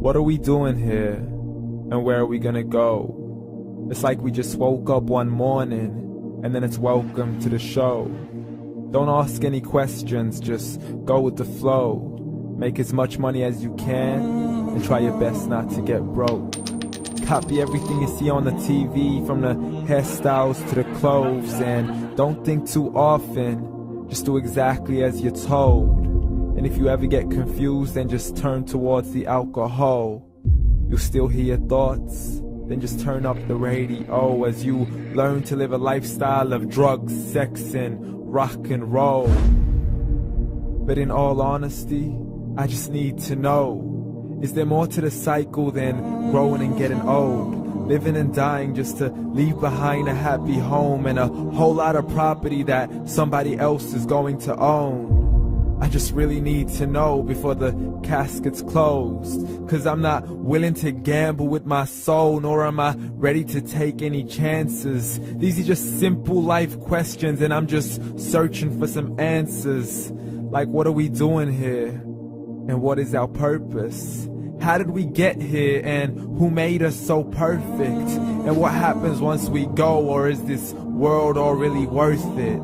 What are we doing here? And where are we gonna go? It's like we just woke up one morning, and then it's welcome to the show. Don't ask any questions, just go with the flow. Make as much money as you can, and try your best not to get broke. Copy everything you see on the TV, from the hairstyles to the clothes, and don't think too often, just do exactly as you're told. And if you ever get confused, then just turn towards the alcohol. You'll still hear your thoughts, then just turn up the radio as you learn to live a lifestyle of drugs, sex, and rock and roll. But in all honesty, I just need to know, is there more to the cycle than growing and getting old? Living and dying just to leave behind a happy home and a whole lot of property that somebody else is going to own. I just really need to know before the casket's closed, 'cause I'm not willing to gamble with my soul, nor am I ready to take any chances. These are just simple life questions, and I'm just searching for some answers. Like, what are we doing here? And what is our purpose? How did we get here, and who made us so perfect? And what happens once we go, or is this world all really worth it?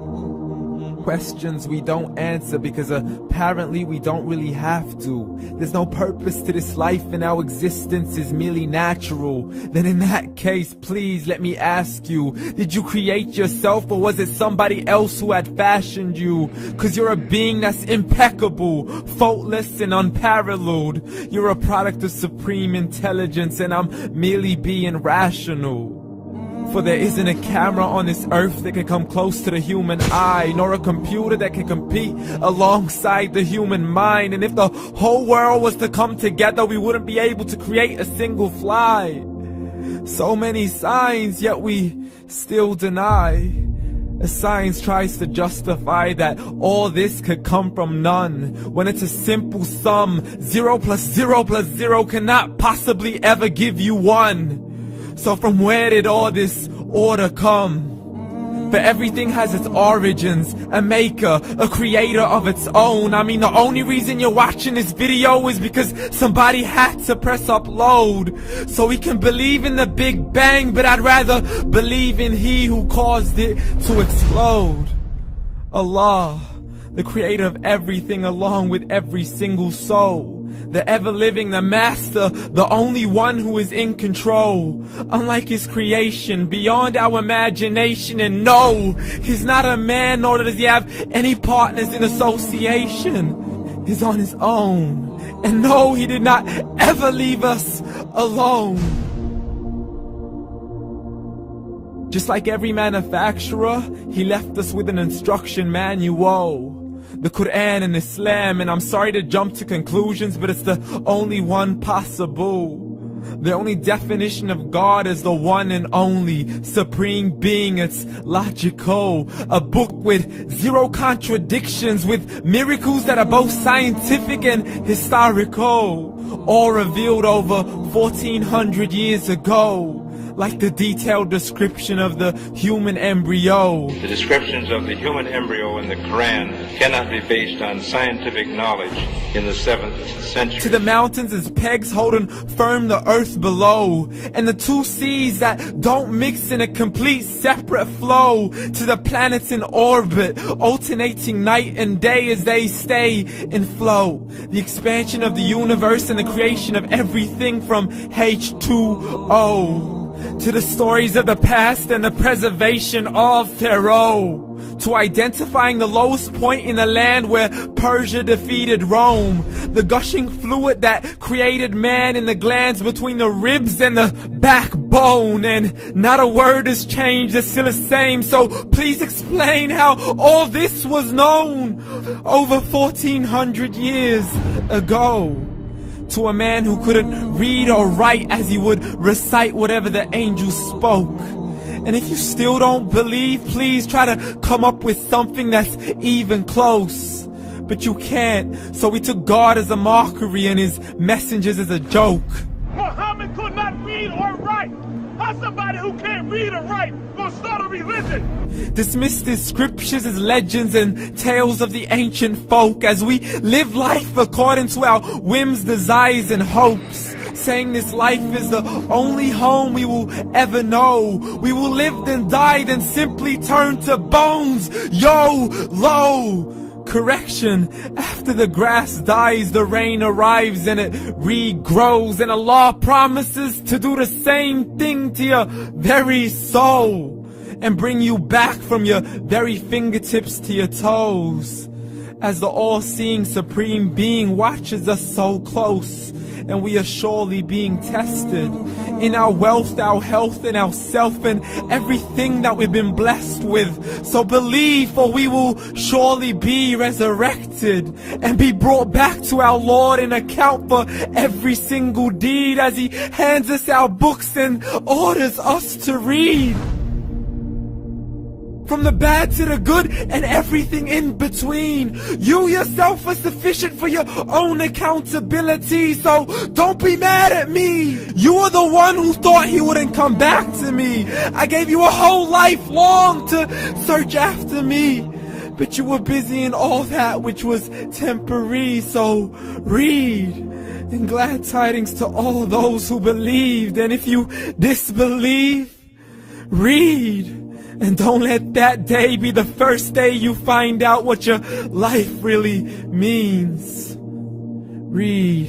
Questions we don't answer because apparently we don't really have to. There's no purpose to this life and our existence is merely natural. Then in that case, please let me ask you, did you create yourself, or was it somebody else who had fashioned you? 'Cause you're a being that's impeccable, faultless and unparalleled. You're a product of supreme intelligence, and I'm merely being rational. For there isn't a camera on this earth that can come close to the human eye, nor a computer that can compete alongside the human mind. And if the whole world was to come together, we wouldn't be able to create a single fly. So many signs, yet we still deny. As science tries to justify that all this could come from none, when it's a simple sum. 0 plus 0 plus 0 cannot possibly ever give you 1. So from where did all this order come? For everything has its origins, a maker, a creator of its own. I mean, the only reason you're watching this video is because somebody had to press upload. So we can believe in the Big Bang, but I'd rather believe in He who caused it to explode. Allah, the creator of everything, along with every single soul. The ever-living, the master, the only one who is in control. Unlike his creation, beyond our imagination. And no, he's not a man, nor does he have any partners in association. He's on his own. And no, he did not ever leave us alone. Just like every manufacturer, he left us with an instruction manual. The Quran and Islam, and I'm sorry to jump to conclusions, but it's the only one possible. The only definition of God is the one and only supreme being. It's logical, a book with 0 contradictions, with miracles that are both scientific and historical, all revealed over 1400 years ago. Like the detailed description of the human embryo. The descriptions of the human embryo in the Quran cannot be based on scientific knowledge in the 7th century. To the mountains as pegs holding firm the earth below, and the 2 seas that don't mix in a complete separate flow. To the planets in orbit, alternating night and day as they stay in flow. The expansion of the universe and the creation of everything from H2O. To the stories of the past and the preservation of Pharaoh. To identifying the lowest point in the land where Persia defeated Rome. The gushing fluid that created man in the glands between the ribs and the backbone. And not a word has changed, it's still the same. So please explain how all this was known over 1400 years ago. To a man who couldn't read or write, as he would recite whatever the angels spoke. And if you still don't believe, please try to come up with something that's even close. But you can't, so we took God as a mockery and his messengers as a joke. Muhammad could not read or write. How's somebody who can't read or write gonna start a religion? Dismissed his scriptures as legends and tales of the ancient folk, as we live life according to our whims, desires, and hopes. saying this life is the only home we will ever know. We will live then die, then simply turn to bones. YOLO! Correction, after the grass dies, the rain arrives and it regrows, and Allah promises to do the same thing to your very soul and bring you back from your very fingertips to your toes, as the all-seeing supreme being watches us so close, and we are surely being tested in our wealth, our health, and our self, and everything that we've been blessed with. So believe, for we will surely be resurrected and be brought back to our Lord and account for every single deed, as He hands us our books and orders us to read. From the bad to the good and everything in between. You yourself are sufficient for your own accountability, so don't be mad at me. You are the one who thought He wouldn't come back to me. I gave you a whole life long to search after me, but you were busy in all that which was temporary. So read, and glad tidings to all those who believed. And if you disbelieve, read. And don't let that day be the first day you find out what your life really means. Read.